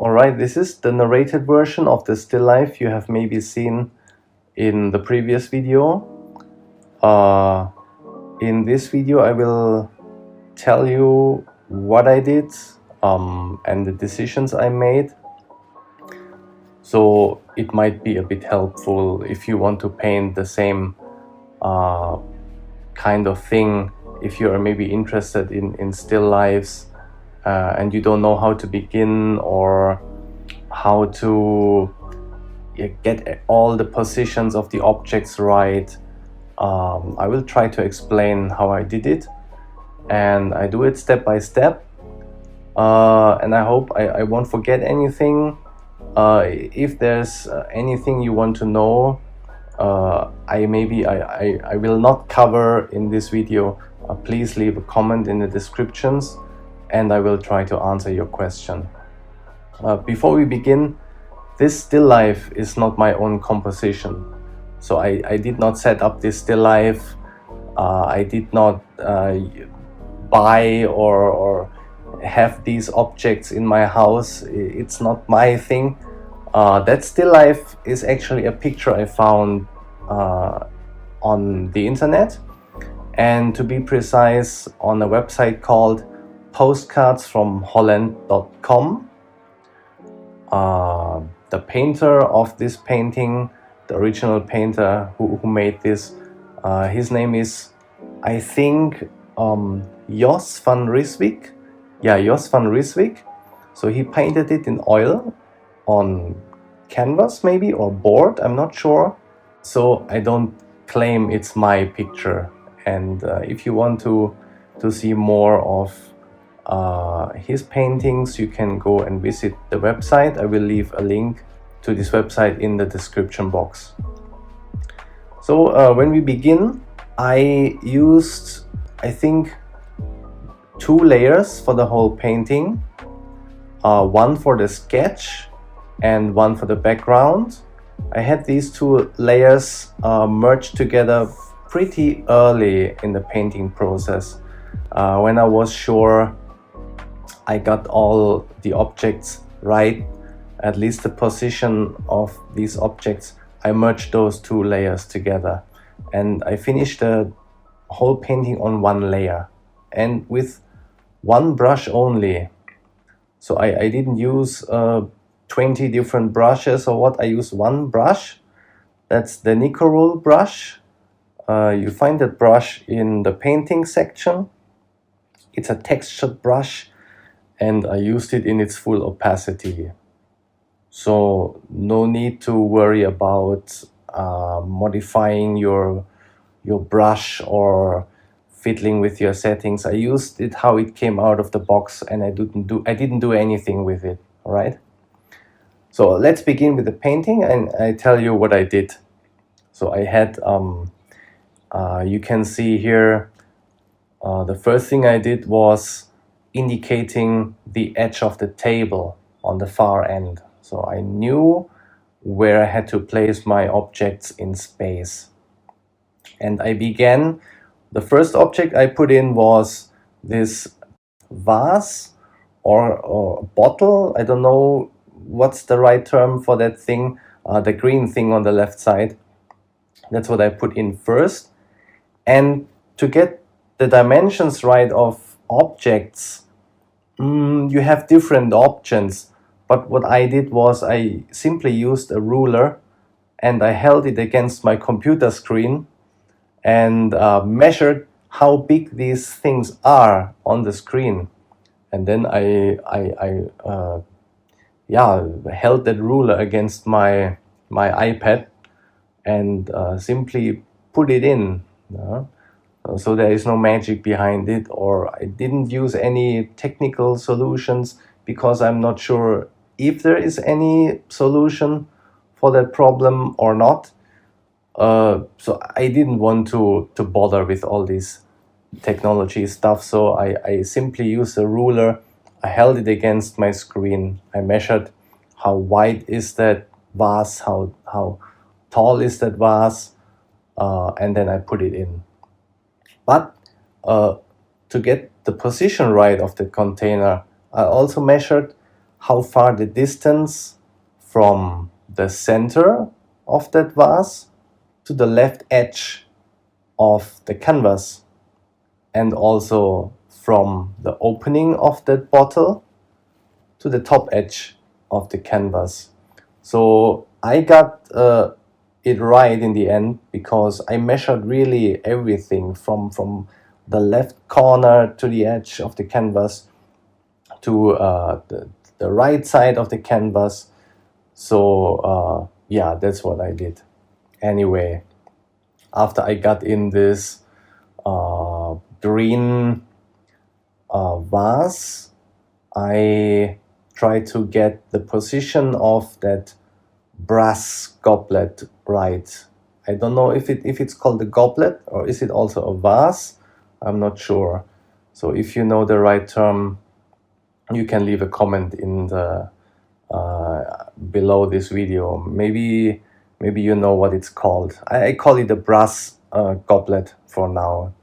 Alright, this is the narrated version of the still life you have maybe seen in the previous video. In this video I will tell you what I did and the decisions I made. So it might be a bit helpful if you want to paint the same kind of thing, if you are maybe interested in still lifes and you don't know how to begin or how to get all the positions of the objects right. I will try to explain how I did it, and I do it step by step, and I hope I won't forget anything. If there's anything you want to know, I will not cover in this video, please leave a comment in the descriptions and I will try to answer your question. Before we begin, this still life is not my own composition. So I did not set up this still life. I did not buy or have these objects in my house. It's not my thing. That still life is actually a picture I found on the internet, and to be precise, on a website called postcardsfromholland.com. The painter of this painting, the original painter who made this, his name is, I think, Jos van Riswick. Yeah, Jos van Riswick. So he painted it in oil on canvas maybe, or board, I'm not sure. So I don't claim it's my picture. And if you want to see more of his paintings, you can go and visit the website. I will leave a link to this website in the description box. So when we begin, I used, I think, 2 layers for the whole painting. One for the sketch and one for the background. I had these 2 layers merged together pretty early in the painting process, when I was sure I got all the objects right, at least the position of these objects. I merged those 2 layers together and I finished the whole painting on 1 layer and with 1 brush only. So I didn't use 20 different brushes or what. I used 1 brush. That's the Nikko Rull brush. You find that brush in the painting section. It's a textured brush and I used it in its full opacity. So no need to worry about modifying your brush or fiddling with your settings. I used it how it came out of the box and I didn't do anything with it. All right. So let's begin with the painting and I tell you what I did. So I had, you can see here, the first thing I did was indicating the edge of the table on the far end. So I knew where I had to place my objects in space. And I began, the first object I put in was this vase or bottle. I don't know what's the right term for that thing, the green thing on the left side. That's what I put in first. And to get the dimensions right of objects, you have different options. But what I did was I simply used a ruler and I held it against my computer screen and measured how big these things are on the screen. And then I held that ruler against my iPad and simply put it in. So there is no magic behind it, or I didn't use any technical solutions because I'm not sure if there is any solution for that problem or not. So I didn't want to bother with all this technology stuff. So I simply used a ruler. I held it against my screen. I measured how wide is that vase, how tall is that vase, and then I put it in. But to get the position right of the container, I also measured how far the distance from the center of that vase to the left edge of the canvas, and also from the opening of that bottle to the top edge of the canvas. So I got it right in the end, because I measured really everything from the left corner to the edge of the canvas to the right side of the canvas. So yeah, that's what I did. Anyway, after I got in this green vase, I tried to get the position of that brass goblet right. I don't know if it's called a goblet or is it also a vase. I'm not sure. So if you know the right term, you can leave a comment in the below this video. Maybe you know what it's called. I call it a brass goblet for now,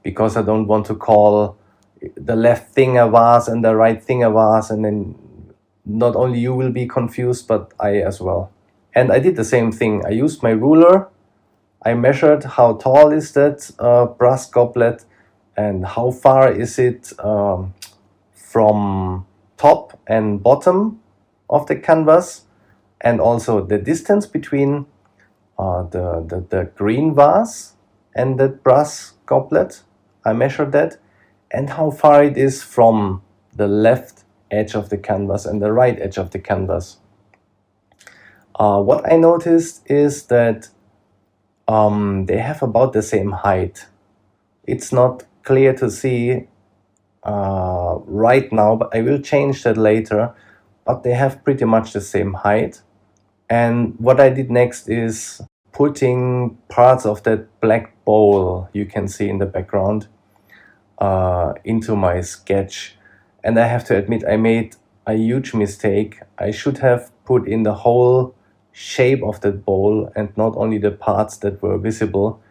because I don't want to call the left thing a vase and the right thing a vase, and then not only you will be confused, but I as well. And I did the same thing. I used my ruler. I measured how tall is that brass goblet and how far is it from top and bottom of the canvas, and also the distance between the green vase and the brass goblet. I measured that, and how far it is from the left edge of the canvas and the right edge of the canvas. What I noticed is that they have about the same height. It's not clear to see right now, but I will change that later. But they have pretty much the same height. And what I did next is putting parts of that black bowl you can see in the background into my sketch. And I have to admit, I made a huge mistake. I should have put in the whole shape of that bowl and not only the parts that were visible,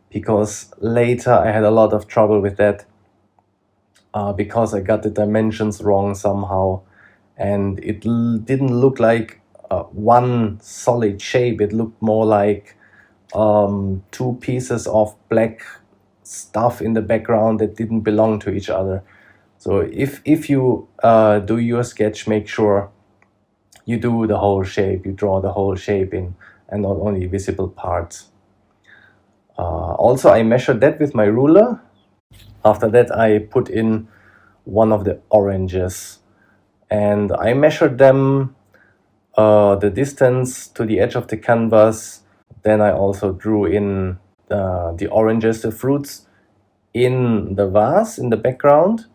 because later I had a lot of trouble with that because I got the dimensions wrong somehow, and it didn't look like one solid shape. It looked more like two pieces of black stuff in the background that didn't belong to each other. So if you do your sketch, make sure you do the whole shape, you draw the whole shape in, and not only visible parts. Also, I measured that with my ruler. After that, I put in one of the oranges, and I measured them, the distance to the edge of the canvas. Then I also drew in the oranges, the fruits, in the vase in the background.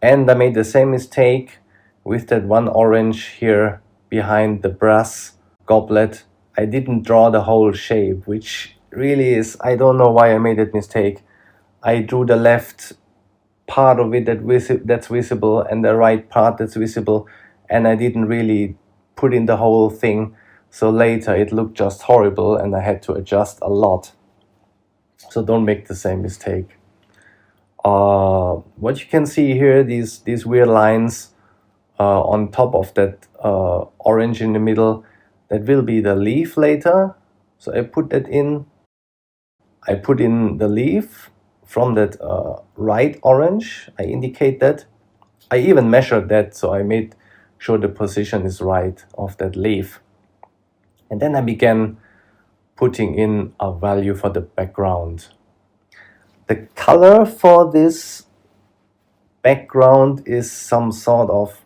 And I made the same mistake with that one orange here behind the brass goblet. I didn't draw the whole shape, which really is, I don't know why I made that mistake. I drew the left part of it that's visible and the right part that's visible, and I didn't really put in the whole thing. So later it looked just horrible and I had to adjust a lot. So don't make the same mistake. What you can see here, these weird lines on top of that orange in the middle, that will be the leaf later. So I put that in. I put in the leaf from that right orange. I indicate that. I even measured that, so I made sure the position is right of that leaf. And then I began putting in a value for the background. The color for this background is some sort of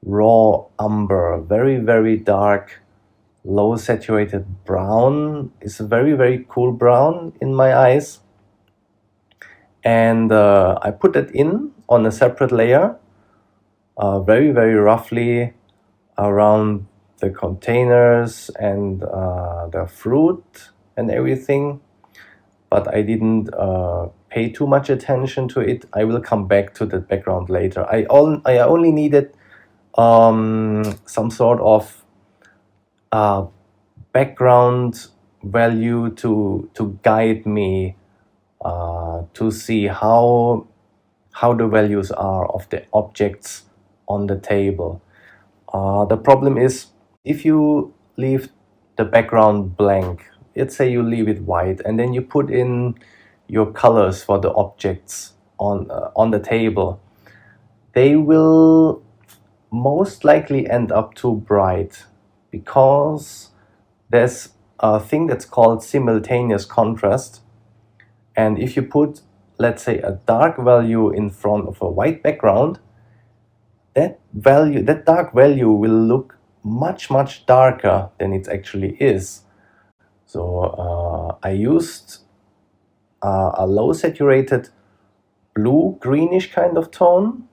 raw umber, very, very dark, low saturated brown. It's a very, very cool brown in my eyes. And I put it in on a separate layer, very, very roughly around the containers and the fruit and everything. But I didn't pay too much attention to it. I will come back to the background later. I only needed some sort of background value to guide me to see how the values are of the objects on the table. The problem is if you leave the background blank, let's say you leave it white, and then you put in your colors for the objects on the table, they will most likely end up too bright, because there's a thing that's called simultaneous contrast. And if you put, let's say, a dark value in front of a white background, that dark value will look much darker than it actually is. So I used a low saturated blue greenish kind of tone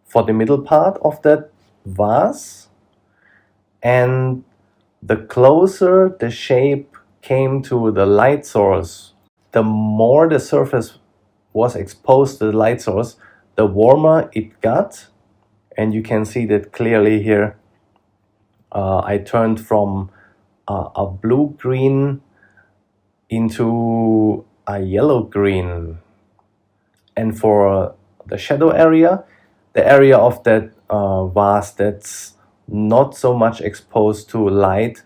for the middle part of that vase, and the closer the shape came to the light source, the more the surface was exposed to the light source, the warmer it got. And you can see that clearly here. I turned from a blue-green into a yellow-green. And for the shadow area, the area of that vase that's not so much exposed to light,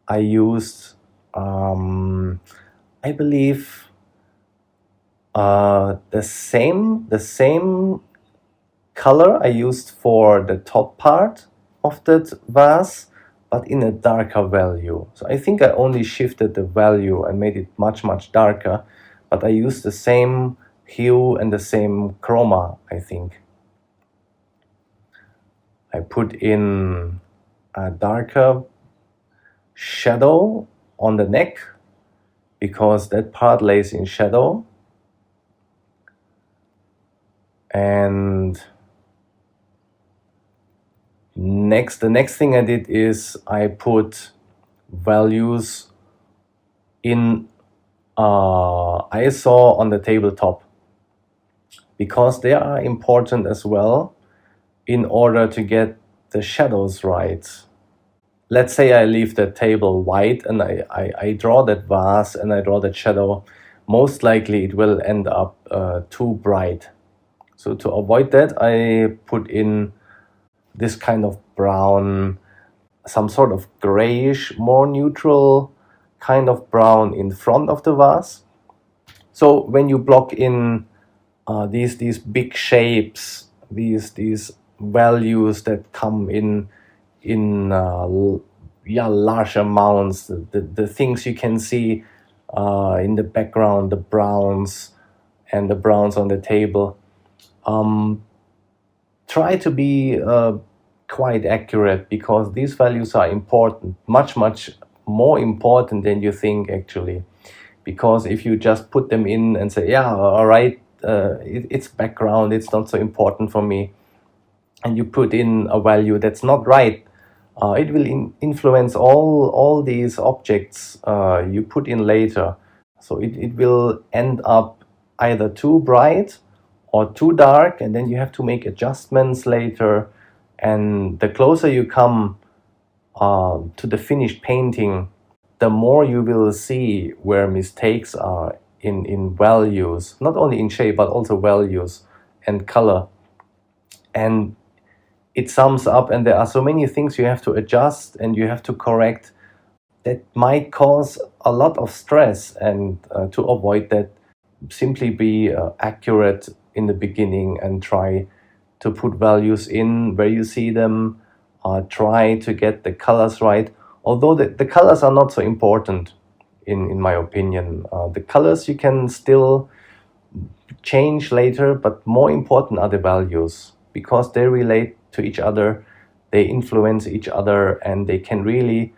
I used, I believe, the same color I used for the top part of that vase, but in a darker value. So I think I only shifted the value and made it much darker, but I used the same hue and the same chroma, I think. I put in a darker shadow on the neck, because that part lays in shadow. And the next thing I did is I put values in ISO on the tabletop, because they are important as well in order to get the shadows right. Let's say I leave the table white and I draw that vase and I draw that shadow. Most likely it will end up too bright. So to avoid that, I put in this kind of brown, some sort of grayish, more neutral kind of brown in front of the vase. So when you block in these big shapes, these values that come in large amounts, the things you can see in the background, the browns and the browns on the table, try to be quite accurate, because these values are important, much more important than you think actually. Because if you just put them in and say, yeah, all right, it's background, it's not so important for me, and you put in a value that's not right, it will influence all these objects you put in later. So it will end up either too bright or too dark, and then you have to make adjustments later. And the closer you come to the finished painting, the more you will see where mistakes are in values, not only in shape but also values and color. And it sums up, and there are so many things you have to adjust and you have to correct that might cause a lot of stress. And to avoid that, simply be accurate in the beginning and try to put values in where you see them. Try to get the colors right, although the colors are not so important in my opinion. The colors you can still change later, but more important are the values, because they relate to each other, they influence each other, and they can really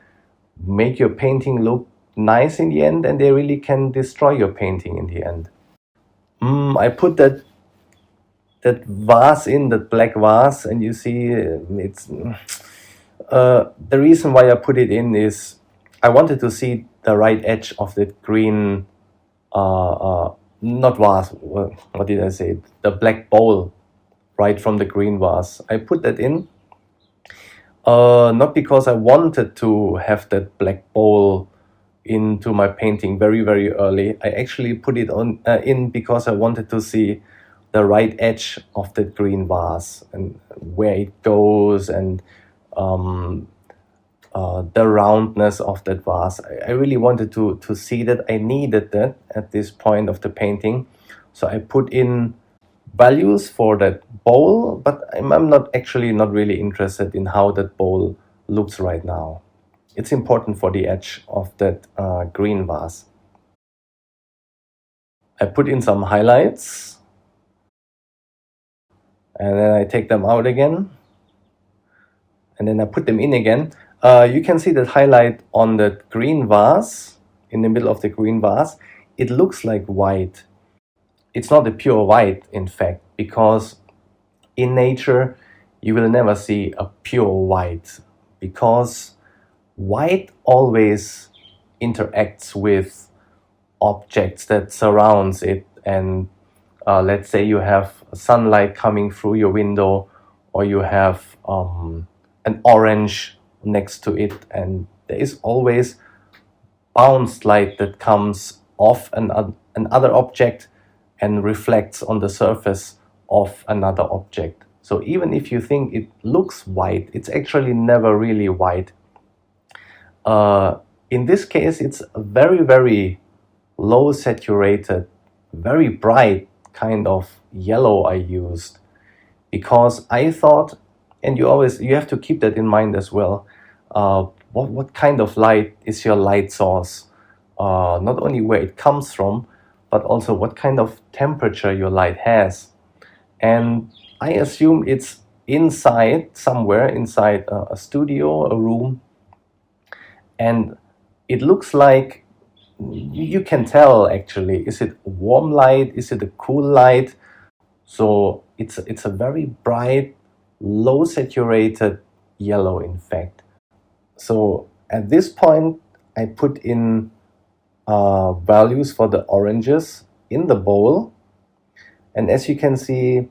make your painting look nice in the end, and they really can destroy your painting in the end. I put that vase in, that black vase, and you see it's the reason why I put it in is I wanted to see the right edge of that green not vase, what did I say, the black bowl right from the green vase. I put that in not because I wanted to have that black bowl into my painting very early. I actually put it on in because I wanted to see the right edge of that green vase and where it goes, and the roundness of that vase. I really wanted to see that. I needed that at this point of the painting. So I put in values for that bowl, but I'm not really interested in how that bowl looks right now. It's important for the edge of that green vase. I put in some highlights and then I take them out again and then I put them in again. You can see that highlight on that green vase, in the middle of the green vase. It looks like white. It's not a pure white, in fact, because in nature you will never see a pure white, because white always interacts with objects that surrounds it. And let's say you have sunlight coming through your window, or you have an orange next to it, and there is always bounced light that comes off another object and reflects on the surface of another object. So even if you think it looks white, it's actually never really white. In this case, it's a very, very low saturated, very bright kind of yellow I used, because I thought, and you have to keep that in mind as well, what kind of light is your light source? Not only where it comes from, but also what kind of temperature your light has. And I assume it's inside, somewhere inside a studio, a room, and it looks like, you can tell actually, is it warm light, is it a cool light? So it's a very bright, low saturated yellow, in fact. So at this point I put in values for the oranges in the bowl, and as you can see,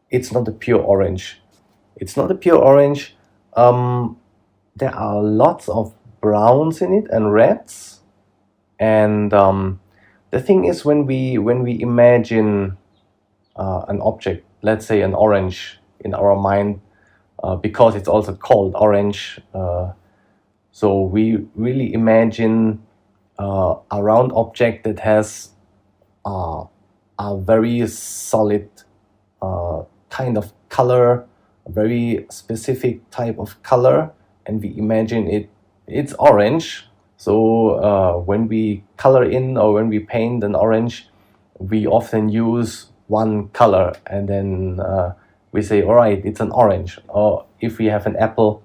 it's not a pure orange. It's not a pure orange. There are lots of browns in it and reds. And the thing is, when we imagine an object, let's say an orange, in our mind, because it's also called orange, so we really imagine a round object that has a very solid kind of color, a very specific type of color, and we imagine it's orange. So when we color in, or when we paint an orange, we often use one color, and then we say, all right, it's an orange. Or if we have an apple,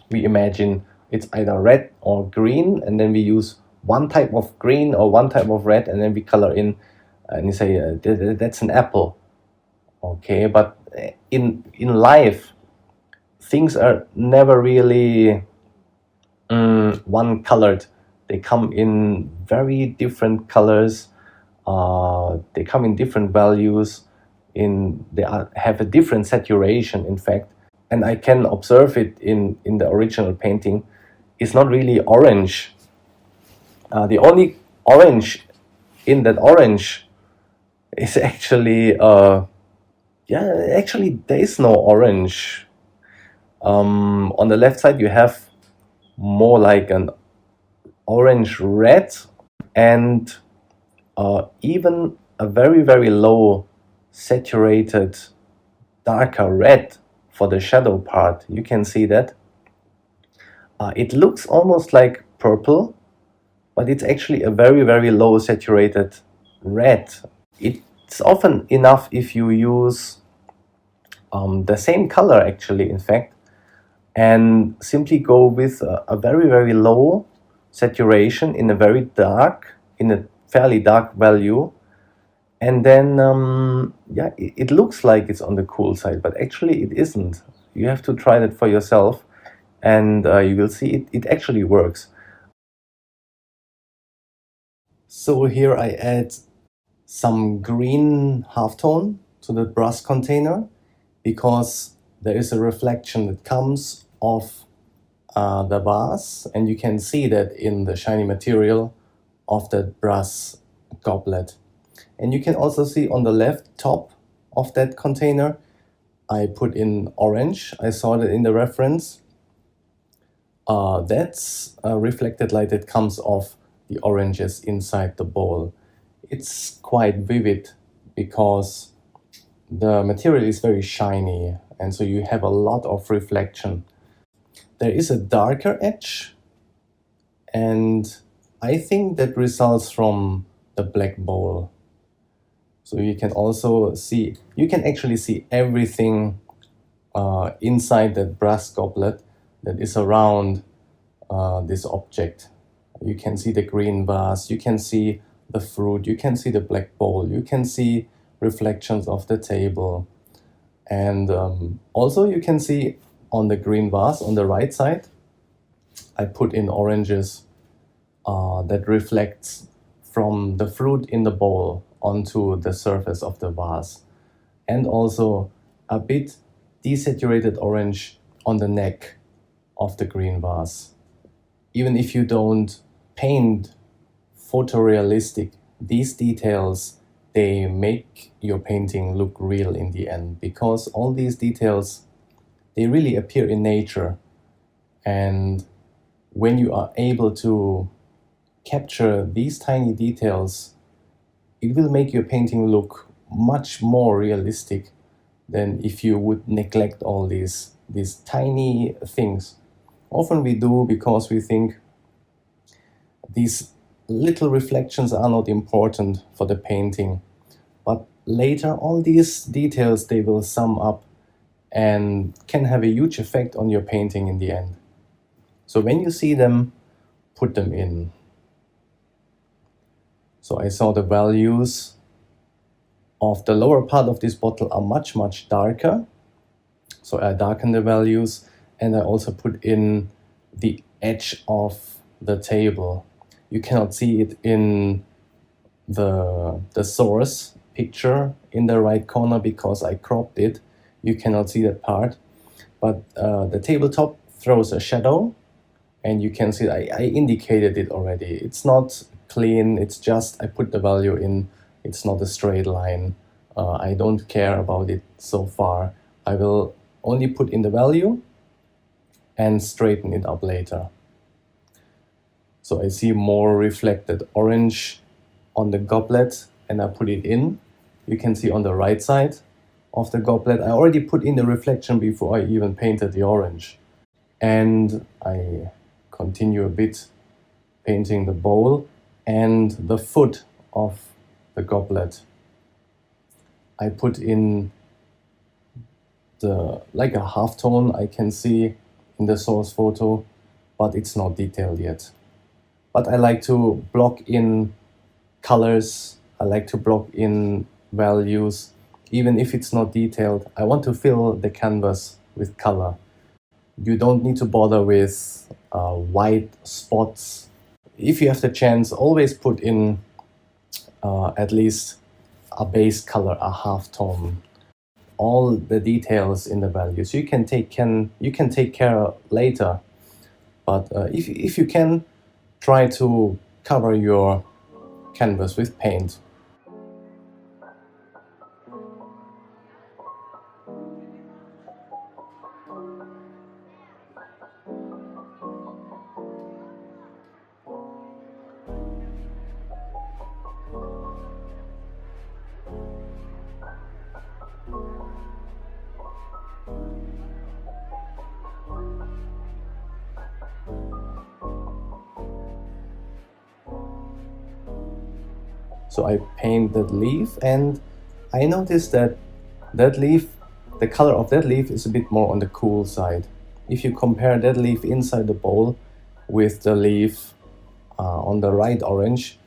we imagine it's either red or green, and then we use one type of green or one type of red, and then we color in, and you say that's an apple. Okay, but in life, things are never really one colored. They come in very different colors. They come in different values. Have a different saturation, in fact. And I can observe it in the original painting. It's not really orange. The only orange in that orange is actually, actually there is no orange. On the left side you have more like an orange red, and even a very, very low saturated darker red for the shadow part. You can see that it looks almost like purple, but it's actually a very, very low saturated red. It's often enough if you use the same color, actually, in fact, and simply go with a very, very low saturation in a fairly dark value, and then it looks like it's on the cool side, but actually it isn't. You have to try that for yourself, and you will see it actually works. So here I add some green halftone to the brass container, because there is a reflection that comes off the vase, and you can see that in the shiny material of that brass goblet. And you can also see on the left top of that container, I put in orange. I saw that in the reference. That's reflected light that comes off the oranges inside the bowl. It's quite vivid because the material is very shiny, and so you have a lot of reflection. There is a darker edge, and I think that results from the black bowl. So you can also see, you can actually see everything inside that brass goblet that is around this object. You can see the green vase, you can see the fruit, you can see the black bowl, you can see reflections of the table. And also you can see on the green vase on the right side, I put in oranges that reflects from the fruit in the bowl onto the surface of the vase. And also a bit desaturated orange on the neck of the green vase. Even if you don't paint photorealistic, these details, they make your painting look real in the end, because all these details, they really appear in nature. And when you are able to capture these tiny details, it will make your painting look much more realistic than if you would neglect all these tiny things. Often we do because we think these little reflections are not important for the painting. But later, all these details, they will sum up and can have a huge effect on your painting in the end. So when you see them, put them in. So I saw the values of the lower part of this bottle are much, much darker. So I darken the values, and I also put in the edge of the table. You cannot see it in the source picture in the right corner because I cropped it. You cannot see that part. But the tabletop throws a shadow, and you can see I indicated it already. It's not clean, it's just I put the value in. It's not a straight line. I don't care about it so far. I will only put in the value and straighten it up later. So I see more reflected orange on the goblet, and I put it in. You can see on the right side of the goblet, I already put in the reflection before I even painted the orange. And I continue a bit painting the bowl and the foot of the goblet. I put in like a half tone I can see in the source photo, but it's not detailed yet. But I like to block in colors, I like to block in values, even if it's not detailed. I want to fill the canvas with color. You don't need to bother with white spots. If you have the chance, always put in at least a base color, a half tone. All the details in the values you can take care later. But if you can, try to cover your canvas with paint. So I paint that leaf, and I noticed that leaf, the color of that leaf is a bit more on the cool side. If you compare that leaf inside the bowl with the leaf on the right orange,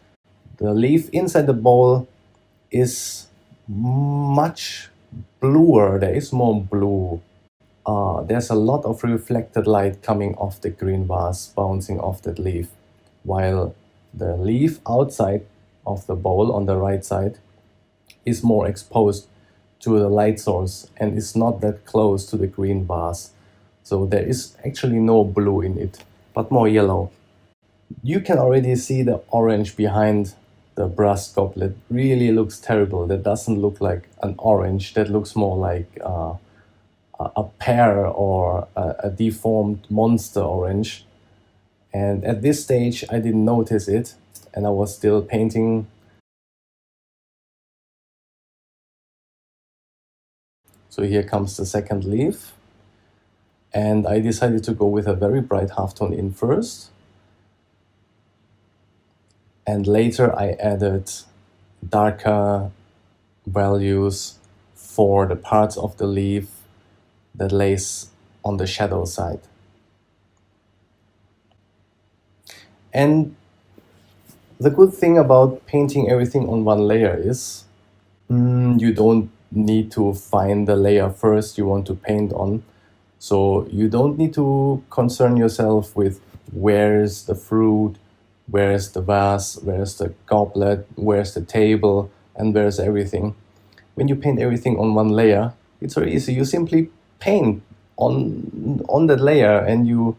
the leaf inside the bowl is much bluer. There is more blue. There's a lot of reflected light coming off the green vase, bouncing off that leaf, while the leaf outside of the bowl on the right side is more exposed to the light source and is not that close to the green vase. So there is actually no blue in it, but more yellow. You can already see the orange behind the brass goblet. Really looks terrible. That doesn't look like an orange. That looks more like a pear or a deformed monster orange. And at this stage, I didn't notice it, and I was still painting. So here comes the second leaf. And I decided to go with a very bright halftone in first. And later I added darker values for the parts of the leaf that lays on the shadow side. And the good thing about painting everything on one layer is you don't need to find the layer first you want to paint on. So you don't need to concern yourself with where's the fruit, where's the vase, where's the goblet, where's the table, and where's everything. When you paint everything on one layer, it's very easy. You simply paint on that layer, and you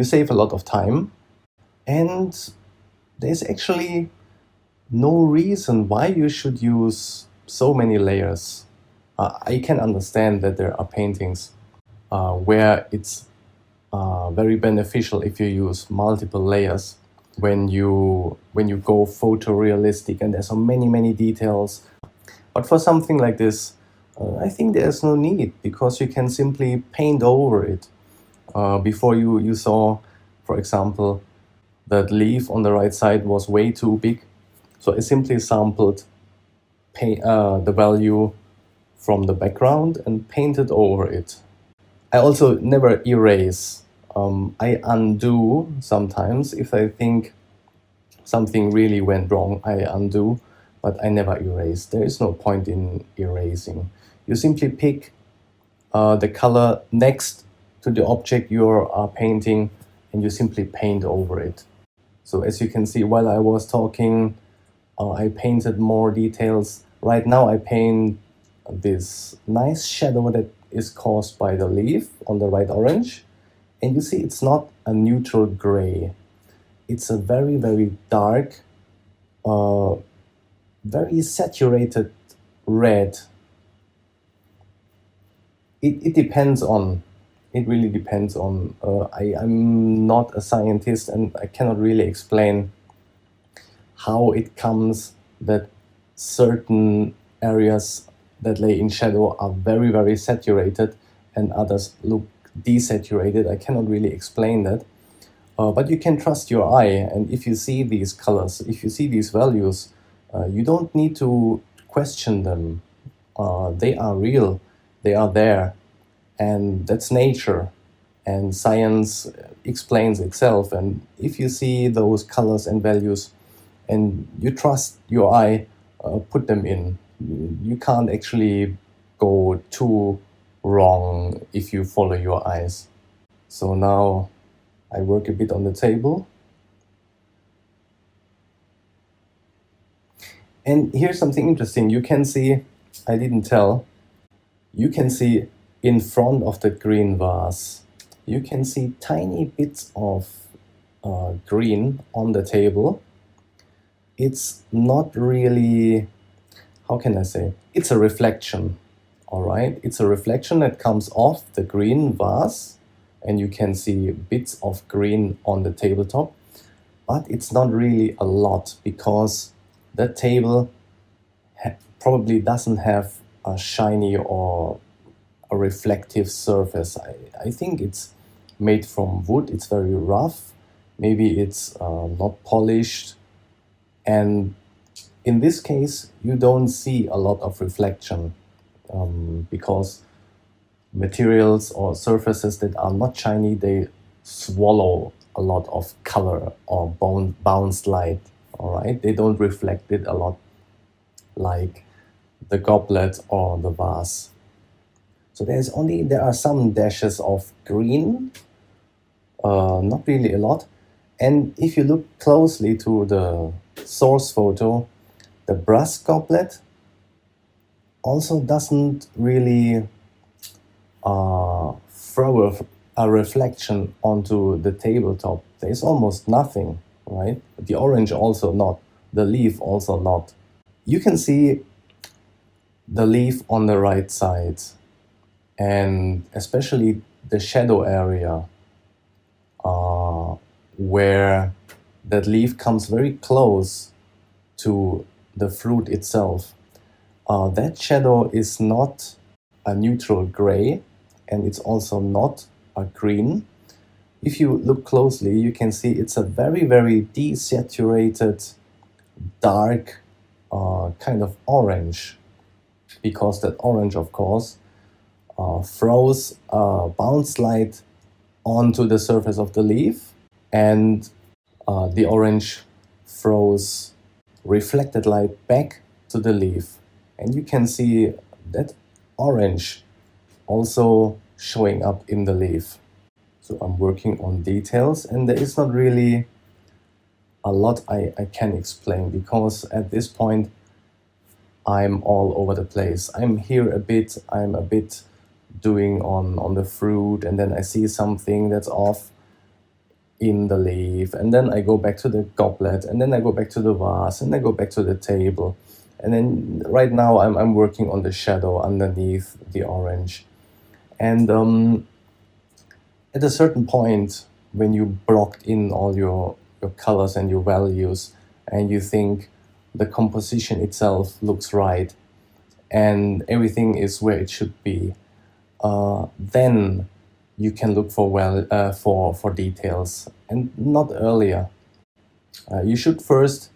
save a lot of time. And there's actually no reason why you should use so many layers. I can understand that there are paintings where it's very beneficial if you use multiple layers when you go photorealistic and there's so many details. But for something like this, I think there's no need, because you can simply paint over it. Before you saw, for example, that leaf on the right side was way too big. So I simply sampled the value from the background and painted over it. I also never erase. I undo sometimes. If I think something really went wrong, I undo, but I never erase. There is no point in erasing. You simply pick the color next to the object you are painting, and you simply paint over it. So as you can see, while I was talking, I painted more details. Right now I paint this nice shadow that is caused by the leaf on the right orange. And you see, it's not a neutral gray. It's a very dark, very saturated red. It depends on, it really depends on, I'm not a scientist and I cannot really explain how it comes that certain areas that lay in shadow are very saturated and others look desaturated. I cannot really explain that. But you can trust your eye, and if you see these colors, if you see these values, you don't need to question them. They are real, they are there, and that's nature, and science explains itself. And if you see those colors and values and you trust your eye, put them in. You can't actually go too wrong if you follow your eyes. So now I work a bit on the table. And here's something interesting. You can see, I didn't tell, you can see in front of the green vase, you can see tiny bits of green on the table. It's not really, how can I say, it's a reflection, all right? It's a reflection that comes off the green vase, and you can see bits of green on the tabletop, but it's not really a lot, because that table probably doesn't have a shiny or a reflective surface. I think it's made from wood, it's very rough, maybe it's not polished, and in this case you don't see a lot of reflection because materials or surfaces that are not shiny, they swallow a lot of color or bounce light, all right? They don't reflect it a lot like the goblet or the vase. So there are some dashes of green, not really a lot. And if you look closely to the source photo, the brass goblet also doesn't really throw a reflection onto the tabletop. There's almost nothing, right? The orange also not, the leaf also not. You can see the leaf on the right side, and especially the shadow area where that leaf comes very close to the fruit itself. That shadow is not a neutral gray, and it's also not a green. If you look closely, you can see it's a very, very desaturated, dark kind of orange, because that orange, of course, throws a bounce light onto the surface of the leaf, and the orange throws reflected light back to the leaf. And you can see that orange also showing up in the leaf. So I'm working on details, and there is not really a lot I can explain, because at this point I'm all over the place. I'm here a bit, I'm a bit doing on the fruit, and then I see something that's off in the leaf, and then I go back to the goblet, and then I go back to the vase, and I go back to the table. And then right now I'm working on the shadow underneath the orange. And at a certain point, when you blocked in all your colors and your values, and you think the composition itself looks right, and everything is where it should be, then you can look for details, and not earlier. You should first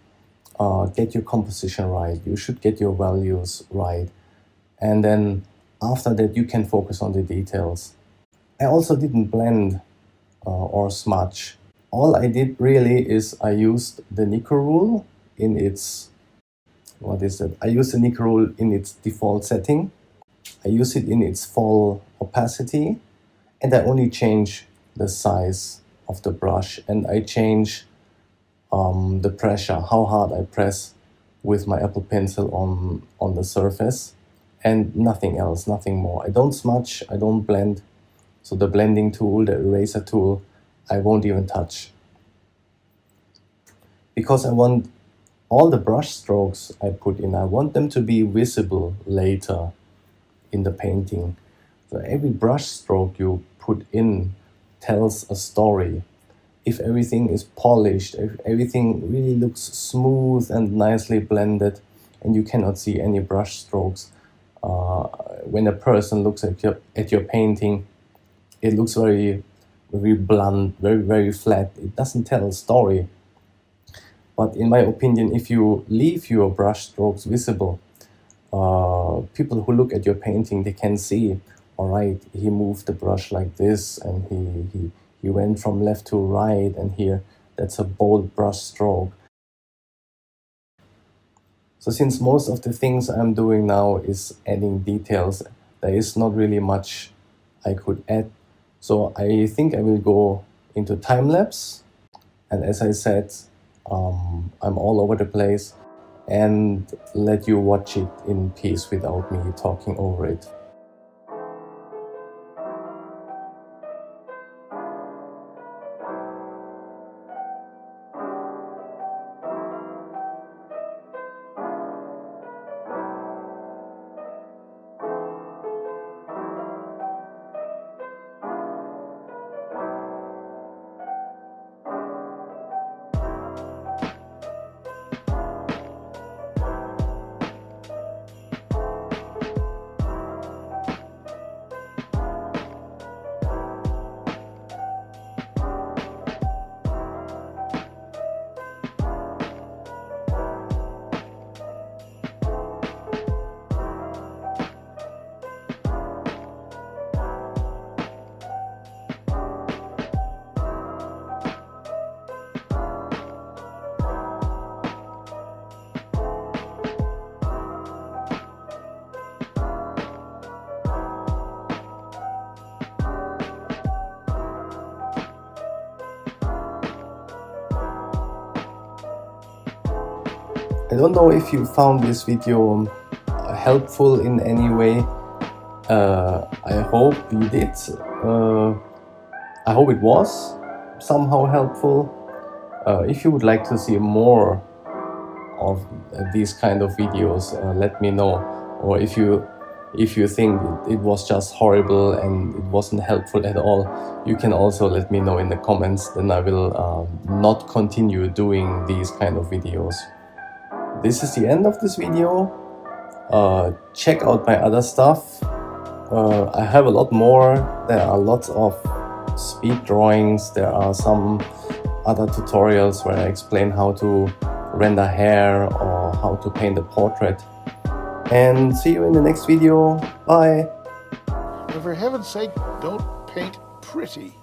get your composition right. You should get your values right, and then after that you can focus on the details. I also didn't blend or smudge. All I did really is I used the Nikko Rull in its, I used the Nikko Rull in its default setting. I use it in its full opacity, and I only change the size of the brush, and I change the pressure, how hard I press with my Apple Pencil on the surface, and nothing else, nothing more. I don't smudge, I don't blend. So the blending tool, the eraser tool, I won't even touch, because I want all the brush strokes I put in, I want them to be visible later in the painting. So every brush stroke you put in tells a story. If everything is polished, if everything really looks smooth and nicely blended, and you cannot see any brush strokes, when a person looks at your painting, it looks very, very blunt, very, very flat. It doesn't tell a story. But in my opinion, if you leave your brush strokes visible, people who look at your painting, they can see, all right, he moved the brush like this, and he went from left to right, and here, that's a bold brush stroke. So since most of the things I'm doing now is adding details, there is not really much I could add. So I think I will go into time-lapse. And as I said, I'm all over the place, and let you watch it in peace without me talking over it. I don't know if you found this video helpful in any way. I hope you did. I hope it was somehow helpful. If you would like to see more of these kind of videos, let me know. Or if you If you think it was just horrible and it wasn't helpful at all, you can also let me know in the comments, then I will not continue doing these kind of videos. This is the end of this video. Check out my other stuff. I have a lot more. There are lots of speed drawings. There are some other tutorials where I explain how to render hair or how to paint a portrait. And see you in the next video. Bye! But for heaven's sake, don't paint pretty.